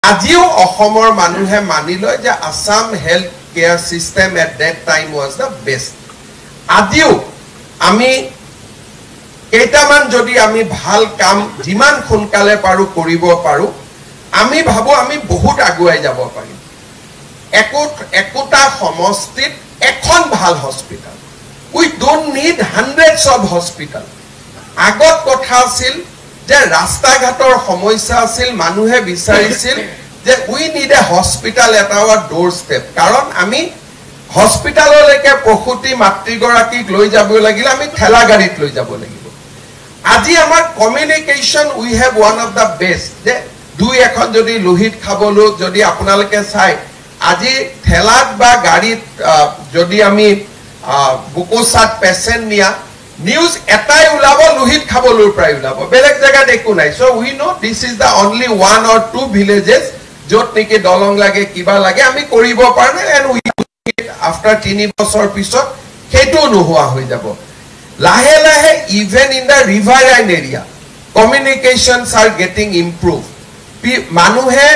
আজিও অসমৰ মানুহে মানি লয় যে Assam health care system at that time was the best আজিও আমি কেইটামান যদি আমি ভাল কাম যিমান সোনকালে পাৰো কৰিব পাৰো আমি ভাবো আমি বহুত আগুৱাই যাব পাৰিম একোটা সমষ্টিত এখন ভাল hospital we don't need hundreds of hospital আগত কথা আছিল যে ৰাস্তা ঘাটৰ সমস্যা আছিল মানুহে বিচাৰিছিল যে we need a hospital at our doorstep কাৰণ আমি হস্পিটাললৈকে প্ৰসূতি মাতৃগৰাকীক লৈ যাব লাগিল আমি ঠেলা গাড়ীত লৈ যাব লাগিব আজি আমাৰ communication we have one of the best যে দুই এখন যদি লোহিত খাবলো যদি আপোনালোকে চাই আজি ঠেলাত বা গাড়ীত যদি আমি বুকোসাত পেশেন্ট নিয়া নিউজ এটাই উলাব লোহিত খাবলোৰ প্ৰায় উলাব বেলেগ জায়গা দেখো নাই so we know this is the only one or two villages যত নেকি দলং লাগে কিবা লাগে আমি কৰিব পাৰো and we after 3 বছৰ পিছত হেতু নোহোৱা হৈ যাব লাহে লাহে even in the riverine area communications are getting improved মানুহে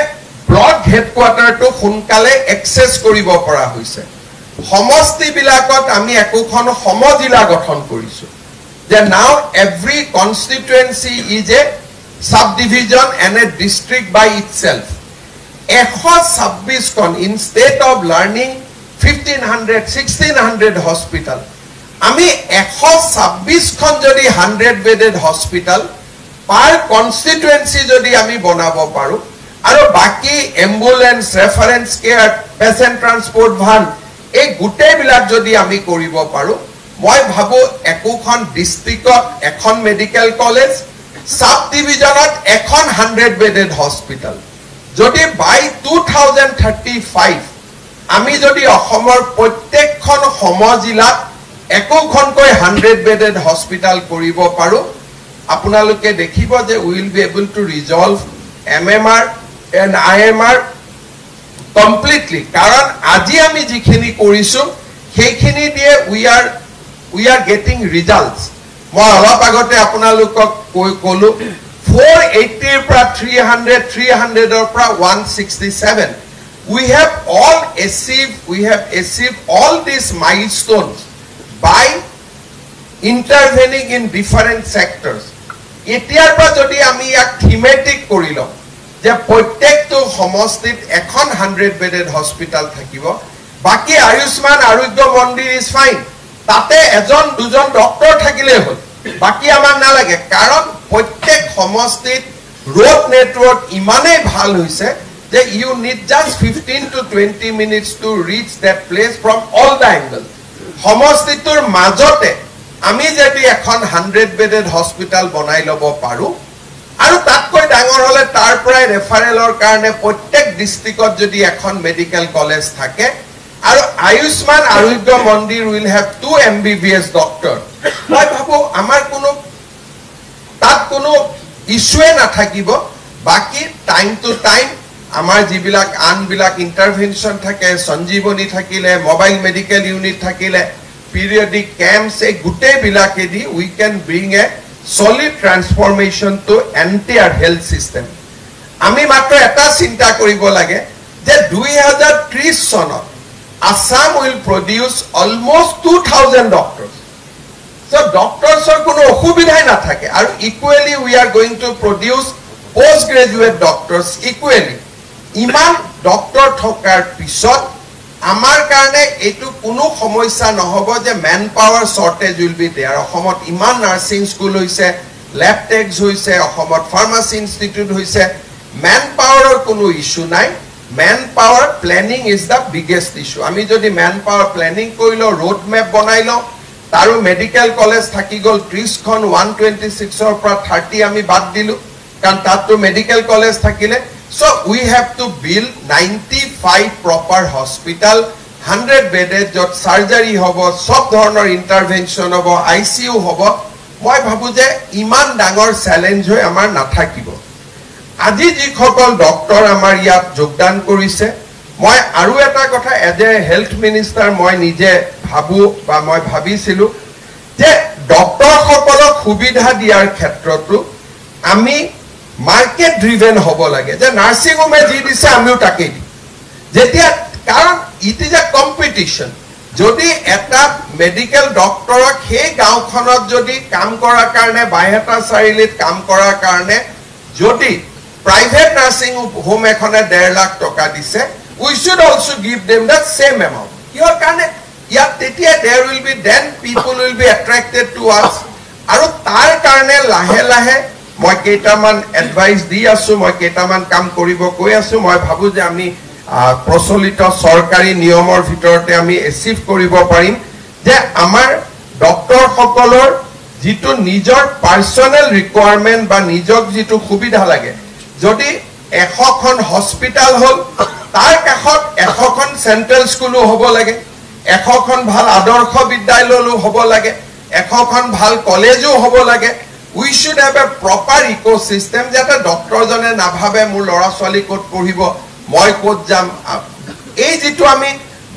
ব্লক হেডকোয়াৰ্টাৰ টু সোনকালে এক্সেস কৰিব পৰা হৈছে সমষ্টি বিলাকত আমি একোখন সমজিলা গঠন কৰিছো যে now every constituency is a subdivision and a district by itself 126 kon instead of learning 1500 1600 hospital আমি 126 খন যদি 100 bedded hospital per constituency যদি আমি বনাব পাৰো আৰু বাকি ambulance reference care patient transport van এই গুটে বিলাক যদি আমি কৰিব পাৰো মই ভাবো একোখন ডিস্ট্ৰিক্টত এখন মেডিকেল কলেজ সাব ডিভিজনত এখন 100 bedded hospital যদি বাই 2035 আমি যদি অসমৰ প্ৰত্যেকখন সমজিলাত একোখনকৈ 100 bedded hospital কৰিব পাৰো আপোনালোকে দেখিব যে we will be able to resolve MMR and IMR completely karan aji ami jikhini korisu heikhini die we are getting results moi alop agote apunalukok kolu 480 pra 300 or pra 167 we have achieved all these milestones by intervening in different sectors etiar pra jodi ami yak thematic korilo যে প্ৰত্যেকটো সমষ্টিত এখন 100 bedded hospital থাকিব বাকি আয়ুষ্মান আৰোগ্য মন্দিৰ is fine তাতে এজন দুজন ডক্টৰ থাকিলে হ'ল বাকি আমাৰ নালাগে কাৰণ প্ৰত্যেক সমষ্টিত ৰোড নেটৱৰ্ক ইমানেই ভাল হৈছে যে you need just 15 to 20 minutes to reach that place from all the angles সমষ্টিটোৰ মাজতে আমি যদি এখন 100 bedded hospital বনাই লব পাৰো আৰু তাতকৈ ডাঙৰ হলে তাৰ পৰাই ৰেফাৰেলৰ কাৰণে প্ৰত্যেক ডিস্ট্ৰিক্টত যদি এখন মেডিকেল কলেজ থাকে আৰু আয়ুষ্মান আৰোগ্য মন্দিৰ will have 2 MBBS ডক্টৰ মই ভাবো আমাৰ কোনো ইস্যুৱে নাথাকিব বাকি টাইম টু টাইম আমাৰ যিবিলাক আনবিলাক ইন্টাৰভেনশন থাকে সঞ্জীৱনী থাকিলে মোবাইল মেডিকেল ইউনিট থাকিলে পিৰিয়ডিক ক্যাম্পছ এই গুটে বিলাকেদি we can bring a solid transformation to entire health system ami matro eta chinta koribo lage je 2030 sonot Assam will produce almost 2000 doctors so doctors or kono okhubidhai na thake aru equally we are going to produce postgraduate doctors equally iman doctor thokar pisot আমাৰ কাৰণে এটু কোনো সমস্যা নহব যে man power shortage will be there অসমত ইমান nursing school হৈছে ল্যাব টেকস হৈছে অসমত ফাৰ্মাসি ইনষ্টিটিউট হৈছে ম্যান পাৱাৰৰ কোনো ইস্যু নাই man power planning is the biggest issue আমি যদি ম্যান পাৱাৰ প্ল্যানিং কৰিলো ৰোড ম্যাপ বনাইলো তাৰো মেডিকেল কলেজ থাকি গল 30 খন 126 ৰ পৰা 30 আমি বাদ দিলু কাৰণ তাতো মেডিকেল কলেজ থাকিলে so we have to build 95 proper hospital 100 bedded jot surgery hobo sob dhoroner intervention hobo ICU hobo moi bhabu je iman dangor challenge hoy amar nathakibo aji ji khokol doctor amar yat jogdan korise moi aru eta kotha as a health minister moi nije bhabu ba moi bhabisilu je doctor khokolok subidha diar khetrotu ami market driven হব লাগে যে nursing হোমে যি দিছে আমিও তাকেই দিম যেতিয়া কাৰণ ইট ইজ এ কম্পিটিশন যদি এটা মেডিকেল ডক্টৰক সেই গাঁওখনত যদি কাম কৰাৰ কাৰণে বাইহাটা চাৰিলিত কাম কৰাৰ কাৰণে যদি প্ৰাইভেট নাৰ্সিং হোম এখনে 1.5 লাখ টকা দিছে we should also give them the same amount কিহৰ কাৰণে ইয়াত তেতিয়া there will be then people will be attracted to us আৰু তাৰ কাৰণে লাহে লাহে মই কেইটামান এডভাইস দি আছো মই কেইটামান কাম কৰিব কৈ আছো মই ভাবো যে আমি প্ৰচলিত সৰকাৰি নিয়মৰ ভিতৰতে আমি এচিভ কৰিব পাৰিম যে আমাৰ ডক্টৰ সকলৰ যেটো নিজৰ পাৰ্সোনাল ৰিকোয়াৰমেন্ট বা নিজক যেটো সুবিধা লাগে যদি 100খন হস্পিটাল হল তাৰ কাষত 100খন সেন্ট্ৰেল স্কুলো হ'ব লাগে 100খন ভাল আদৰ্শ বিদ্যালয়ও হ'ব লাগে 100খন ভাল কলেজো হ'ব লাগে we should have a proper ecosystem যাতে ডক্টৰ জনে না ভাবে মোৰ লৰা ছোৱালী কোত পঢ়িব মই কোত যাম এই যেটো আমি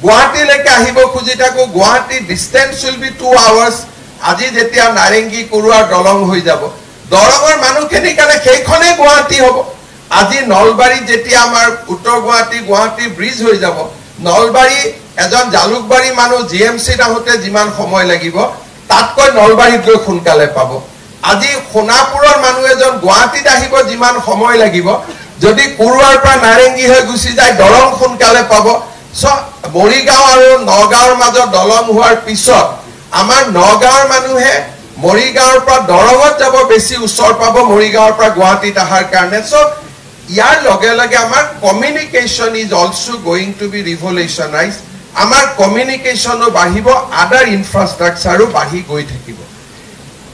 গুৱাহাটী লেকে আহিব খুজি থাকো Guwahati distance will be 2 hours আজি যেতিয়া নাৰেঙ্গী কুৰুৱাৰ দলং হৈ যাব দলঙৰ মানুহখিনি কানে সেইখনে গুৱাহাটী হ'ব আজি নলবাৰী যেতিয়া আমাৰ উত্তৰ গুৱাহাটী ব্ৰিজ হৈ যাব নলবাৰী এজন জালুকবাৰী মানুহ জিএমসি নাহতে যিমান সময় লাগিব তাতকৈ নলবাৰীত গৈ খুনকালে পাব আজি সোনাপুৰৰ মানুহ এজন গুৱাহাটীত আহিব যিমান সময় লাগিব যদি কুৰুৱাৰ পৰা নাৰেঙ্গী হৈ গুছি যায় দলং খুনকালে পাব সো মৰিগাঁও আৰু নগাঁৱৰ মাজত দলং হোৱাৰ পিছত আমাৰ নগাঁৱৰ মানুহে মৰিগাঁৱৰ পৰা দৰঙত যাব বেছি উচ্চৰ পাব মৰিগাঁৱৰ পৰা গুৱাহাটীত আহাৰ কাৰণে সো ইয়াৰ লগে লগে আমাৰ communication is also going to be revolutionise আমাৰ কমিউনিকেশনো বাঢ়িব আদাৰ ইনফ্ৰাষ্ট্ৰাকচাৰো বাঢ়ি গৈ থাকিব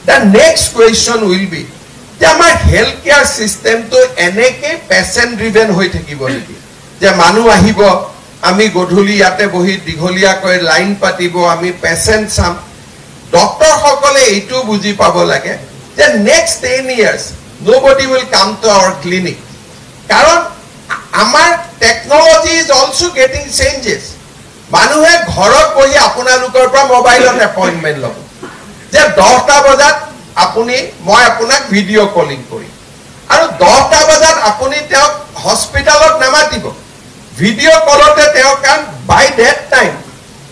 The next question will be যে আমাৰ হেলথ কেয়াৰ সিস্টেমটো এনেকে পেশেন্ট ড্ৰিভেন হৈ থাকিব নেকি যে মানুহ আহিব আমি গধুলি ইয়াতে বহি দিঘলিয়া কৈ লাইন পাতিব আমি পেশেন্ট চাম ডক্টৰ সকলে এইটো বুজি পাব লাগে যে next 10 years nobody will come to our clinic কাৰণ আমাৰ technology is also getting changes মানুহে ঘৰত বহি আপোনালোকৰ পৰা মোবাইলত এপইন্টমেন্ট লব যে 10টা বজাত আপুনি মই আপোনাক ভিডিও কলিং কৰি আৰু 10টা বজাত আপুনি তেওঁক হস্পিটালত নামাতিব ভিডিও কলতে তেওঁ কান বাই that time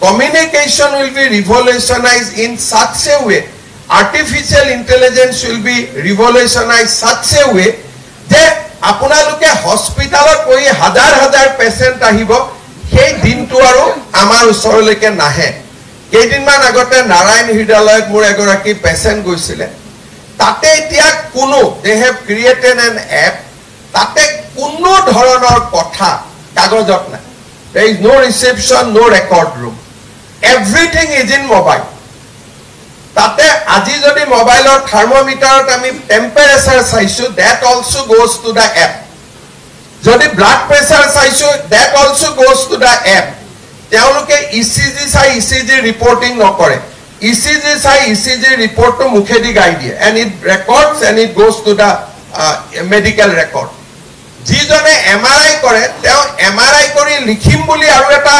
communication will be revolutionized in such a way artificial intelligence will be revolutionized such a way যে আপোনালোকে হস্পিটালত গৈ হাজাৰ হাজাৰ পেশেন্ট আহিব সেই দিনটো আৰু আমাৰ ওচৰলৈকে নাহে কেইদিনমান আগতে নাৰায়ণ হৃদয়ালয়ত মোৰ এগৰাকী পেশেন্ট গৈছিলে তাতে এতিয়া কোনো they have created an app তাতে কোনো ধৰণৰ কথা কাগজত নাই there is no reception no record room everything is in mobile তাতে আজি যদি মোবাইলৰ থাৰ্মোমিটাৰত আমি টেম্পাৰেচাৰ চাইছো that also goes to the app যদি ব্লাড প্ৰেছাৰ চাইছো that also goes to the app তেওঁলোকে ইসিজি চাই ইসিজি ৰিপৰ্টিং নকৰে ইসিজি চাই ইসিজি ৰিপৰ্টটো মুখেদি গাই দিয়ে and it records and it goes to the medical record যিজনে এমআৰআই কৰে তেওঁ এমআৰআই কৰি লিখিম বুলি আৰু এটা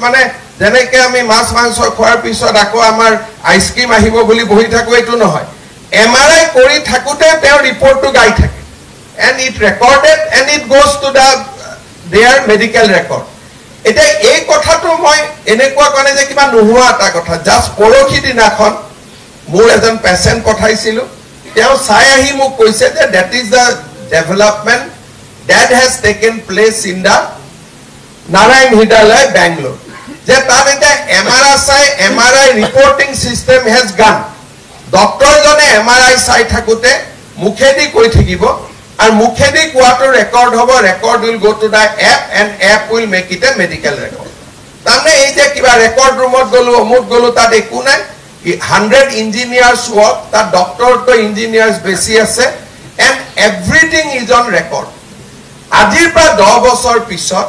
মানে যেনেকে আমি মাছ মাংস খোৱাৰ পিছত আকৌ আমাৰ আইসক্ৰীম আহিব বুলি বহি থাকো এটো নহয় এমআৰআই কৰি থাকুতে তেওঁ ৰিপৰ্টটো গাই থাকে and it recorded and it goes to their medical record এটা এই কথাটো মই এনেকুৱা কনে যে কিবা নোহোৱা এটা কথা জাস্ট পৰখি দিনাখন মোৰ এজন পেশেন্ট পঠাইছিল তেওঁ চাই আহি মোক কৈছে যে that is the development that has taken place in the Narayan Hridayalaya Bangalore যে তাত এটা MRI reporting system has gone doctor জনে MRI চাই থাকুতে মুখেদি কৈ থাকিব and mukhedi কোৱাটো ৰেকৰ্ড হ'ব record will go to the app and app will make it a medical record তানে এই যে কিবা ৰেকৰ্ড ৰুমত গলো অমুক গলো তাত একো নাই 100 ইঞ্জিনিয়াৰ্স work তাত ডক্টৰ তো ইঞ্জিনিয়াৰ্স বেছি আছে and everything is on record আজিৰ পৰা 10 বছৰ পিছত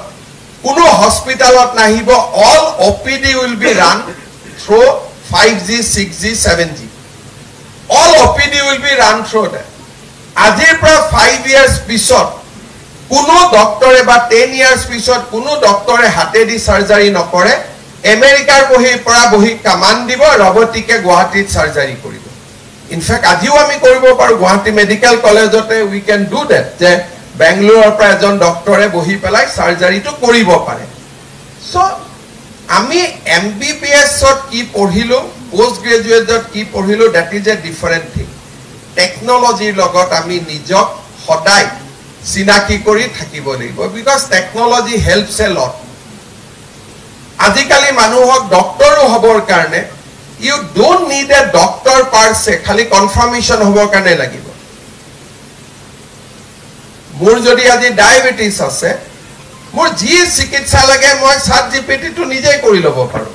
কোনো হস্পিটালত নাহিব all OPD will be run through 5G 6G 7G all OPD will be run through that আজিৰ পৰা 5 years পিছত কোনো ডক্টৰে বা 10 years পিছত কোনো ডক্টৰে হাতেদি সাৰ্জাৰি নকৰে আমেৰিকাৰ বহি পৰা বহি কামান দিব ৰবটিকে গুৱাহাটীত সাৰ্জাৰি কৰিব ইনফেক্ট আজিও আমি কৰিব পাৰো গুৱাহাটী মেডিকেল কলেজতে উই ক্যান ডু দ্যাট যে বেংগলোৰৰ পৰা এজন ডক্টৰে বহি পেলাই সাৰ্জাৰীটো কৰিব পাৰে সো আমি এমবিবিএছত কি পঢ়িলো পোষ্ট গ্ৰেজুৱেটত কি পঢ়িলো that is a different thing টেকনলজিৰ লগত আমি নিজক সদায় চিনাকি কৰি থাকিব লাগিব because technology helps a lot আজিকালি মানুহক ডক্টৰো হবৰ কাৰণে you don't need a doctor per se খালি কনফাৰ্মেশন হবৰ কাৰণে লাগিব মোৰ যদি আজি ডায়াবেটিস আছে মোৰ যি চিকিৎসা লাগে মই ChatGPT টো নিজেই কৰি লব পাৰো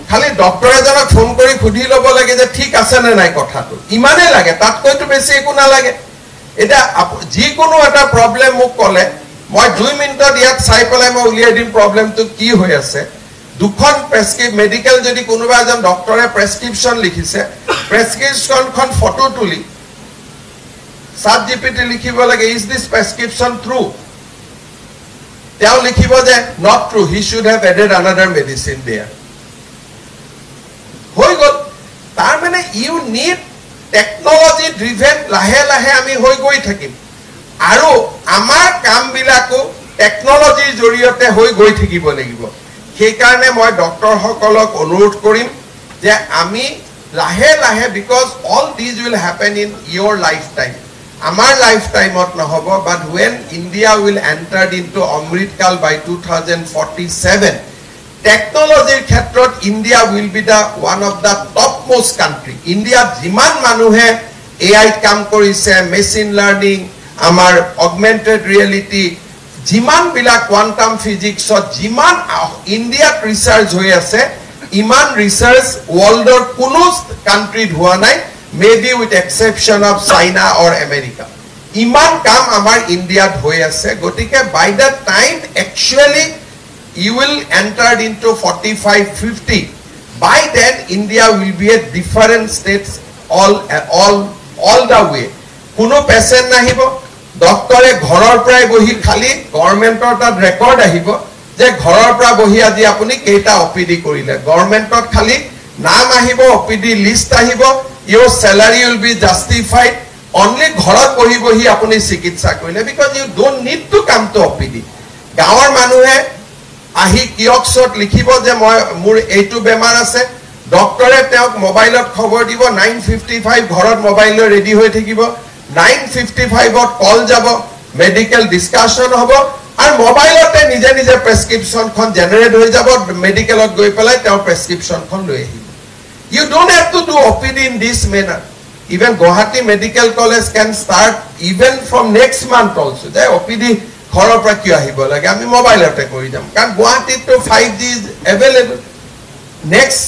খালি ডক্টৰ এজনক ফোন কৰি খুধি লব লাগে যে ঠিক আছে নে নাই কথাটো ইমানে লাগে তাত কৈতো বেছি একো না লাগে এটা যি কোনো এটা প্ৰবলেম মোক কলে মই 2 মিনিটত ইয়াত চাই পেলাই মই উলিয়াই দিম প্ৰবলেমটো কি হৈ আছে দুখন প্ৰেসক্ৰিপ মেডিকেল যদি কোনোবা এজন ডক্টৰে প্ৰেসক্ৰিপচন লিখিছে প্ৰেসক্ৰিপচনখন ফটো তুলি ChatGPT লিখিব লাগে ইজ দিস প্ৰেসক্ৰিপচন ট্ৰু তেওঁ লিখিব যে not true he should have added another medicine there হৈ গল তাৰ মানে ইউ নিড টেকনলজি ড্ৰিভেন লাহে লাহে আমি হৈ গৈ থাকিম আৰু আমাৰ কাম বিলাকো টেকনলজিৰ জৰিয়তে হৈ গৈ থাকিব লাগিব সেই কাৰণে মই ডক্টৰ সকলক অনুৰোধ কৰিম যে আমি লাহে লাহে because all this will happen in your life time আমাৰ লাইফ টাইমত নহব বাট when India will enter into অমৃতকাল by 2047 টেকনলজিৰ ক্ষেত্ৰত India will be the one of the topmost country India যিমান মানুহে AI কাম কৰিছে মেচিন লাৰ্নিং আমাৰ অগমেন্টেড ৰিয়েলিটি যিমান বিলা কোয়ান্টাম ফিজিক্সত যিমান ইন্ডিয়াত ৰিসাৰ্চ হৈ আছে ইমান ৰিসাৰ্চ ওয়াৰ্ল্ডৰ কোনো কান্ট্ৰি হোৱা নাই maybe with exception of China or America ইমান কাম আমাৰ ইন্ডিয়াত হৈ আছে গতিকে by the time actually you will enter into 45-50 by then India will be a different states all the way কোনো পেশেন্ট নাহিব ডক্টৰে ঘৰৰ পৰাই বহি খালি গভৰ্নমেন্টৰ তাত ৰেকৰ্ড আহিব যে ঘৰৰ পৰা বহি আজি আপুনি কেইটা অপিডি কৰিলে গভৰ্নমেন্টত খালি নাম আহিব অপিডি লিষ্ট আহিব your salary will be justified only ঘৰত বহি বহি আপুনি চিকিৎসা কৰিলে because you don't need to come to OPD গাঁৱৰ মানুহে আহি কিয়ক্সত লিখিব যে মই মোৰ এইটো বেমাৰ আছে ডক্টৰে তেওঁক মোবাইলত খবৰ দিব 9:55 ঘৰত মোবাইল লৈ ৰেডি হৈ থাকিব 9:55 ত কল যাব মেডিকেল ডিসকাশন হ'ব আৰু মোবাইলতে নিজে নিজে প্ৰেসক্ৰিপচনখন জেনাৰেট হৈ যাব মেডিকেলত গৈ পেলাই তেওঁ প্ৰেসক্ৰিপচনখন লৈ আহিব you don't have to do OPD in this manner even Guwahati Medical College can start even from next month also the OPD ঘৰৰ পৰা কি আহিব লাগে আমি মোবাইলতে কৰি যাম কাৰণ গুৱাহাটীত তো 5G is available next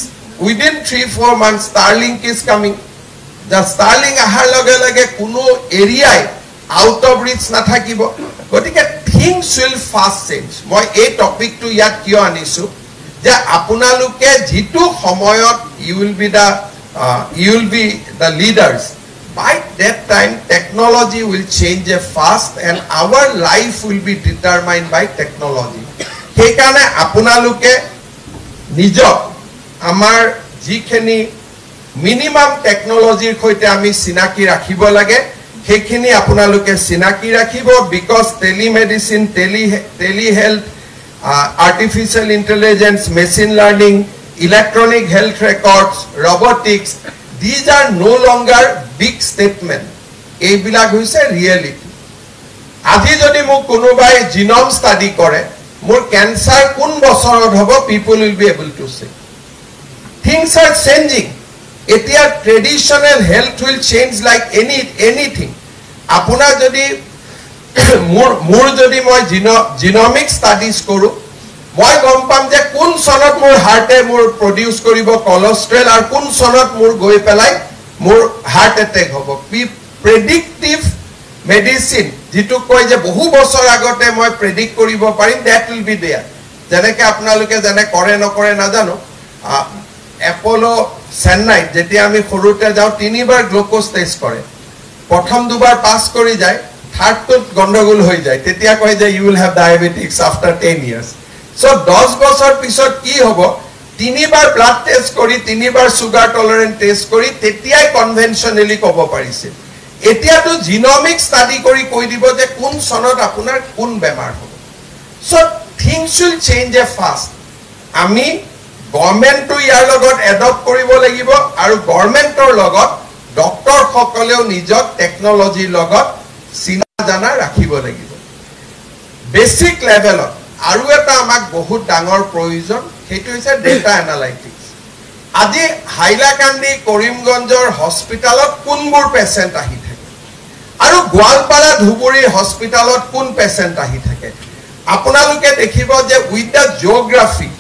within 3-4 months Starlink is coming the Starlink আহাৰ লগে লগে কোনো এৰিয়াই আউট অফ ৰিচ নাথাকিব গতিকে things will fast change মই এই টপিকটো ইয়াত কিয় আনিছো যে আপোনালোকে যেটো সময়ত you will be the leaders by that time technology will change fast and our life will be determined by technology সেই কাৰণে আপোনালোকে নিজক আমাৰ যিখিনি মিনিমাম টেকনলজিৰ সৈতে আমি চিনাকি ৰাখিব লাগে সেইখিনি আপোনালোকে চিনাকি ৰাখিব because telemedicine telehealth artificial intelligence machine learning electronic health records robotics these are no longer big statement এইবিলাক হৈছে reality আজি যদি মোক কোনোবাই জিনোম ষ্টাডি কৰে মোৰ ক্যান্সাৰ কোন বছৰত হ'ব people will be able to say things are changing এতিয়া traditional health will change like anything আপোনাৰ যদি মোৰ যদি মই জিনোমিক ষ্টাডিজ কৰো মই গম পাম যে কোন সনত মোৰ হাৰ্টে মোৰ প্ৰডিউস কৰিব কোলেষ্ট্ৰল আৰু কোন সনত মোৰ গৈ পেলাই মোৰ হাৰ্ট এটেক হ'ব প্ৰেডিক্টিভ মেডিসিন যেটো কয় যে বহু বছৰ আগতে মই প্ৰেডিক্ট কৰিব পাৰিম দ্যাট উইল বি দেয়াৰ যেনেকৈ আপোনালোকে জানে কৰে নকৰে নাজানো এপোলো চেন্নাই যেতিয়া আমি সৰুতে যাও তিনিবাৰ গ্লুকোজ টেষ্ট কৰে প্ৰথম দুবাৰ পাস কৰি যায় থাৰ্ডত গণ্ডগোল হৈ যায় তেতিয়া কয় যে you will have diabetics after 10 years so 10 বছৰ পিছত কি হ'ব তিনিবাৰ ব্লাড টেষ্ট কৰি তিনিবাৰ সুগাৰ টলাৰেন্ট টেষ্ট কৰি তেতিয়াই কনভেনশনালি ক'ব পাৰিছিল এতিয়াতো জিনোমিক ষ্টাডি কৰি কৈ দিব যে কোন সনত আপোনাৰ কোন বেমাৰ হ'ব so things will change a fast আমি গভৰ্নমেণ্টটো ইয়াৰ লগত এডপ্ট কৰিব লাগিব আৰু গভৰ্নমেণ্টৰ লগত ডক্টৰ সকলেও নিজৰ টেকনলজিৰ লগত চিনা জানা ৰাখিব লাগিব বেসিক লেভেলত আৰু এটা আমাক বহুত ডাঙৰ প্ৰয়োজন সেইটো হৈছে ডেটা এনালাইটিক্স আজি হাইলাকান্দি কৰিমগঞ্জৰ হস্পিটালত কোনবোৰ পেশেন্ট আহি থাকে আৰু গোৱালপাৰা ধুবুৰী হস্পিটালত কোন পেশেন্ট আহি থাকে আপোনালোকে দেখিব যে with the geography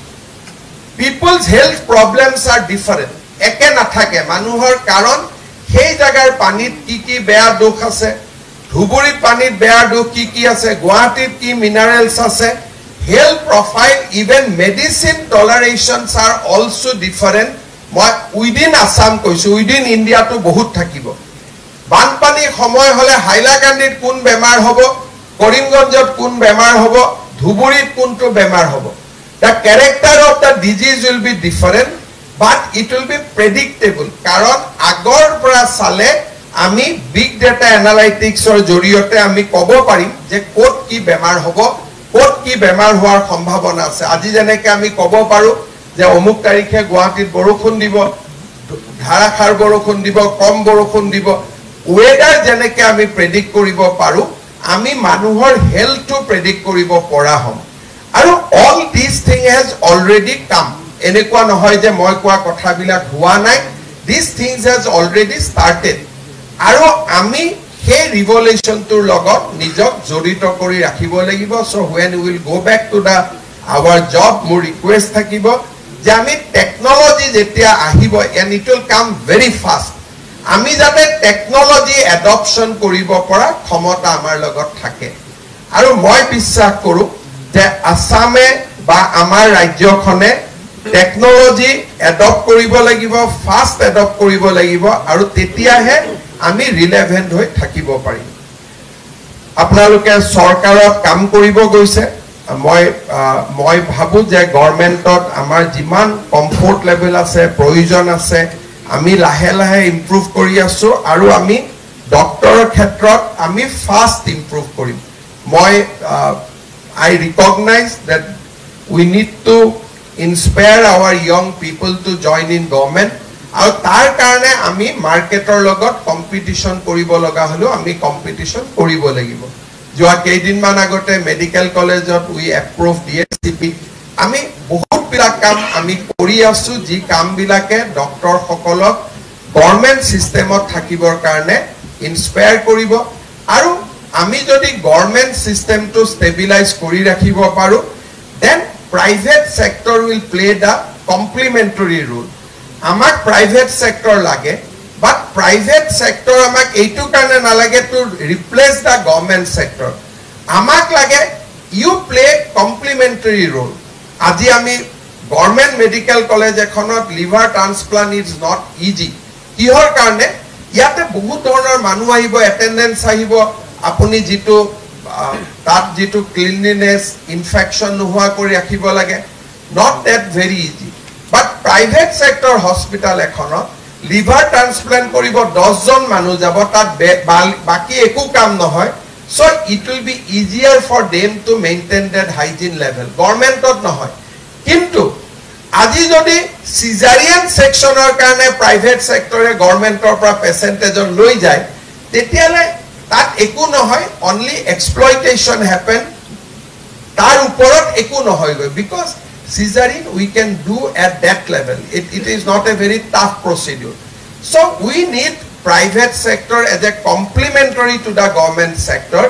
people's health problems are different একে নাথাকে মানুহৰ কাৰণ সেই জাগাৰ পানীত কি বেয়া দোষ আছে ধুবুৰীত পানীত বেয়া দোষ কি আছে গুৱাহাটীত কি মিনাৰেলছ আছে health profile even medicine tolerations are also different within Assam কৈছো within India to বহুত থাকিব বানপানী সময় হলে হাইলাকান্দিত কোন বেমাৰ হ'ব কৰিমগঞ্জত কোন বেমাৰ হ'ব ধুবুৰীত কোনটো বেমাৰ হ'ব the character of the disease will be different but it will be predictable karon agor pora sale ami big data analytics or joriote ami kobo parim je kot ki bemar hobo kot ki bemar hoar sambhavona ase aji jeneke ami kobo paru je omuk tarikhe guahatit borokhun dibo dharakhar borokhun dibo kom borokhun dibo weather jeneke ami predict koribo paru ami manuhor health to predict koribo pora hom আৰু all these thing has already come এনেকুৱা নহয় যে মই কোৱা কথাবিলাক হোৱা নাই these things has already started আৰু আমি সেই ৰিভলিউচনটোৰ লগত নিজক জড়িত কৰি ৰাখিব লাগিব so when we will go back to the our job মোৰ ৰিকুৱেষ্ট থাকিব যে আমি টেকনলজি যেতিয়া আহিব and it will come very fast আমি যাতে টেকনলজি এডপশন কৰিব পৰা ক্ষমতা আমাৰ লগত থাকে আৰু মই বিশ্বাস কৰো যে আসামে বা আমাৰ ৰাজ্যখনে টেকনলজি এডপ্ট কৰিব লাগিব ফাস্ট এডপ্ট কৰিব লাগিব আৰু তেতিয়াহে আমি ৰিলেভেন্ট হৈ থাকিব পাৰিম আপোনালোকে চৰকাৰত কাম কৰিব গৈছে মই ভাবো যে গভৰ্নমেন্টত আমাৰ যিমান কমফৰ্ট লেভেল আছে প্ৰয়োজন আছে আমি লাহে লাহে ইমপ্ৰুভ কৰি আছো আৰু আমি ডক্টৰৰ ক্ষেত্ৰত আমি ফাস্ট ইমপ্ৰুভ কৰিম মই I recognize that we need to inspire our young people to join in government আৰু তাৰ কাৰণে আমি মাৰ্কেটৰ লগত কম্পিটিশন কৰিব লগা হলো আমি কম্পিটিশন কৰিব লাগিব যোৱা কেইদিনমান আগতে মেডিকেল কলেজত উই এপ্ৰুভ DSCP আমি বহুত বিলাক কাম আমি কৰি আছো যি কাম বিলাকে ডক্টৰ সকলক গভৰ্নমেন্ট সিস্টেমত থাকিবৰ কাৰণে ইনস্পায়াৰ কৰিব আৰু আমি যদি গভৰ্নমেন্ট সিস্টেম টু ষ্টেবিলাইজ কৰি ৰাখিব পাৰো then private sector will play the complementary role আমাক private sector লাগে but private sector আমাক এইটো কাৰণে নালাগে to replace the government sector আমাক লাগে you play complementary role আজি আমি গভৰ্নমেন্ট মেডিকেল কলেজ এখনত liver transplant is not easy কিহৰ কাৰণে ইয়াতে বহুত ধৰণৰ মানুহ আহিব এটেন্ডেন্স আহিব আপুনি যেটো তাত যেটো ক্লিনলিনেস ইনফেকশন নোহোৱা কৰি ৰাখিব লাগে not that very easy but private sector hospital এখনত লিভাৰ ট্ৰান্সপ্লান্ট কৰিব 10 জন মানুহ যাব তাত বাকি একো কাম নহয় so it will be easier for them to maintain that hygiene level গভৰ্নমেন্টত নহয় কিন্তু আজি যদি সিজাৰিয়ান সেকশনৰ কাৰণে প্ৰাইভেট সেক্টৰে গভৰ্নমেন্টৰ পৰা পেশেন্টেজন লৈ যায় তেতিয়ালে that একো নহয় only exploitation happen tar uporot ekku nohoy go because cesarean we can do at that level it is not a very tough procedure so we need private sector as a complementary to the government sector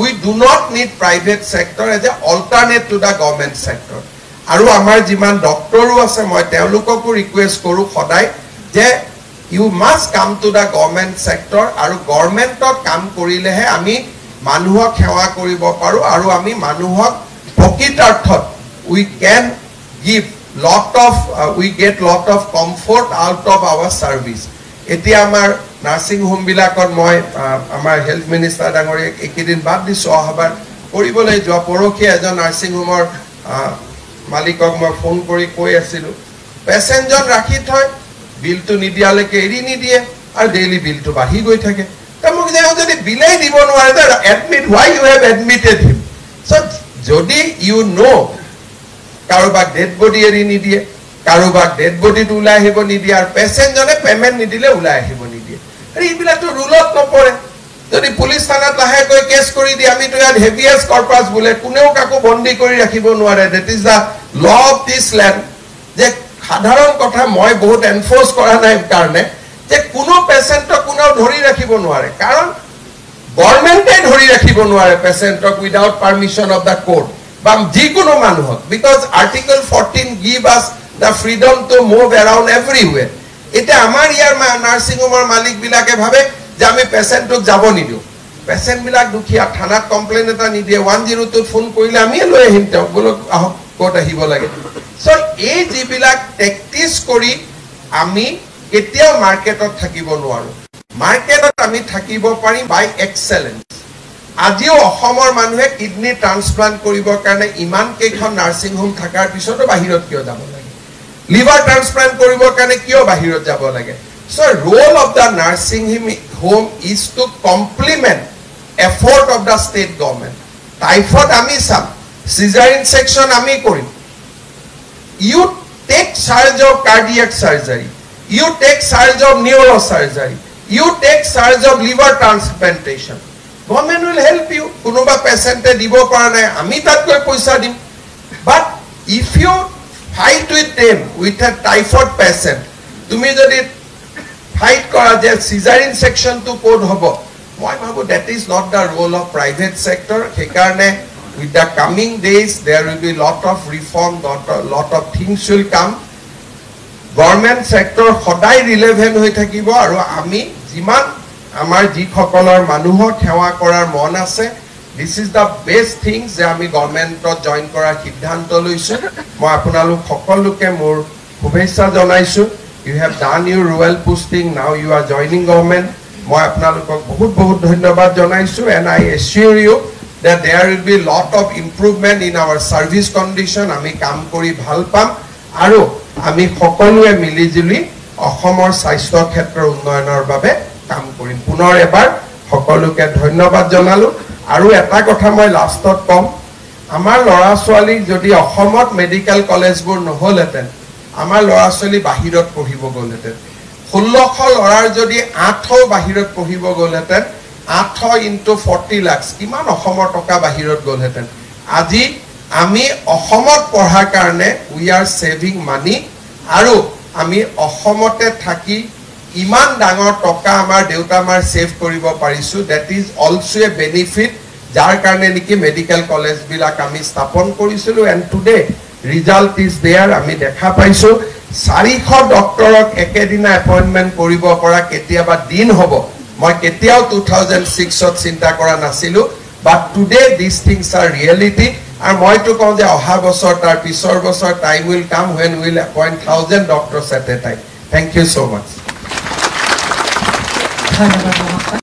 we do not need private sector as a alternate to the government sector aru amar jiman doctoru ase moi teolukoko request koru khodai je you must come to the government sector aru government ot kam korilehe ami manuhok hewa koribo paru aru ami manuhok prokitarthot we can give we get lot of comfort out of our service etia amar nursing home bilakot moi amar health minister dangori ekidin bad diso habar koribole joa porokhi ejon nursing home or malikok moi phone kori koi asilu পেচেণ্টজন ৰাখি থয় বিলটো নিদিয়ালৈকে এৰি নিদিয়ে আৰু daily বিলটো বাঢ়ি গৈ থাকে মোক যদি বিলাই দিব নোৱাৰে admit why you have admitted him so যদি you know কাৰোবাক ডেড বডি এৰি নিদিয়ে কাৰোবাক ডেড বডিটো ওলাই আহিব নিদিয়ে আৰু পেচেণ্টজনে পেমেণ্ট নিদিলে ওলাই আহিব নিদিয়ে আৰু এইবিলাকতো ৰুলত নপৰে যদি পুলিচ থানাত লাহেকৈ কেছ কৰি দিয়ে আমিতো ইয়াত হেভিয়েষ্ট কৰ্পাছ বোলে কোনেও কাকো বন্দী কৰি ৰাখিব নোৱাৰে that is the law of this land যে সাধাৰণ কথা মই বহুত এনফোৰ্চ কৰা নাই কাৰণে যে কোনো পেচেণ্টক কোনেও ধৰি ৰাখিব নোৱাৰে কাৰণ গভৰ্ণমেণ্টে ধৰি ৰাখিব নোৱাৰে পেচেণ্টক without permission of the court বা যিকোনো মানুহক because article 14 give us the freedom to move around everywhere এটা আমাৰ ইয়াৰ নাৰ্ছিং হোমৰ মালিক বিলাকে ভাবে যে আমি পেচেণ্টক যাব নিদিও পেচেণ্ট বিলাক দুখীয়া থানাত কমপ্লেইন এটা নিদিয়ে 102 ফোন কৰিলে আমি লৈ আহিম তেওঁক বোলো আহক কোৰ্ট আহিব লাগে সো এই যিবিলাক টেকটিক্স কৰি আমি কেতিয়াও মাৰ্কেটত থাকিব নোৱাৰো মাৰ্কেটত আমি থাকিব পাৰিম বাই এক্সেলেন্স আজিও অসমৰ মানুহে কিডনি ট্ৰান্সপ্লান্ট কৰিবৰ কাৰণে ইমান কেইখন নাৰ্ছিং হোম থাকাৰ পিছতো বাহিৰত কিয় যাব লাগে লিভাৰ ট্ৰান্সপ্লান্ট কৰিবৰ কাৰণে কিয় বাহিৰত যাব লাগে so role of the nursing home is to complement effort of the state government typhoid আমি চাম সিজাৰিন সেকশন আমি কৰিম you take charge of cardiac surgery you take charge of neurosurgery you take charge of liver transplantation government will help you kunoba patient e dibo para nai ami tat koi paisa dim but if you fight with them with a typhoid patient tumi jodi fight kora je cesarean section to code hobo moi bhabu that is not the role of private sector he karone with the coming days there will be lot of reform lot of things will come government sector hodai relevant hoi thakibo aru ami jiman amar ji khokolor manuhok hewa korar mon ase this is the best things je ami government to join korar siddhanto loisu moi apunaluk khokoluke mor shubhechha janaisu you have done your royal posting now you are joining government moi apunalukok bahut dhonnobad janaisu and I assure you that there will be lot of improvement in our service condition ami kam kori bhal pam aru ami hokolue milijuli অসমৰ স্বাস্থ্য ক্ষেত্ৰৰ উন্নয়নৰ বাবে কাম কৰিম পুনৰ এবাৰ সকলোকে ধন্যবাদ জনালো আৰু এটা কথা মই লাষ্টত কম আমাৰ লৰা ছোৱালী যদি অসমত মেডিকেল কলেজবোৰ নহলেতেন আমাৰ লৰা ছোৱালী বাহিৰত পঢ়িব গলেতেন 1600 লৰাৰ যদি 8 বাহিৰত পঢ়িব গলেতেন 8 into 40 lakhs কিমান অসমৰ টকা বাহিৰত গলহেতেন আজি আমি অসমত পঢ়াৰ কাৰণে we are saving money আৰু আমি অসমতে থাকি ইমান ডাঙৰ টকা আমাৰ দেউতা আমাৰ সেভ কৰিব পাৰিছো that is also a benefit যাৰ কাৰণে নেকি মেডিকেল কলেজ বিলাক আমি স্থাপন কৰিছিলো and today result is there আমি দেখা পাইছো 400 ডক্টৰক একেদিনা এপইন্টমেন্ট কৰিব পৰা কেতিয়াবা দিন হ'ব মই কেতিয়াও 2006 ত চিন্তা কৰা নাছিলো but today these things are reality and মই তো কওঁ যে অহা বছৰ তাৰ পিছৰ বছৰ time will come when we will appoint 1000 doctors at a time thank you so much ধন্যবাদ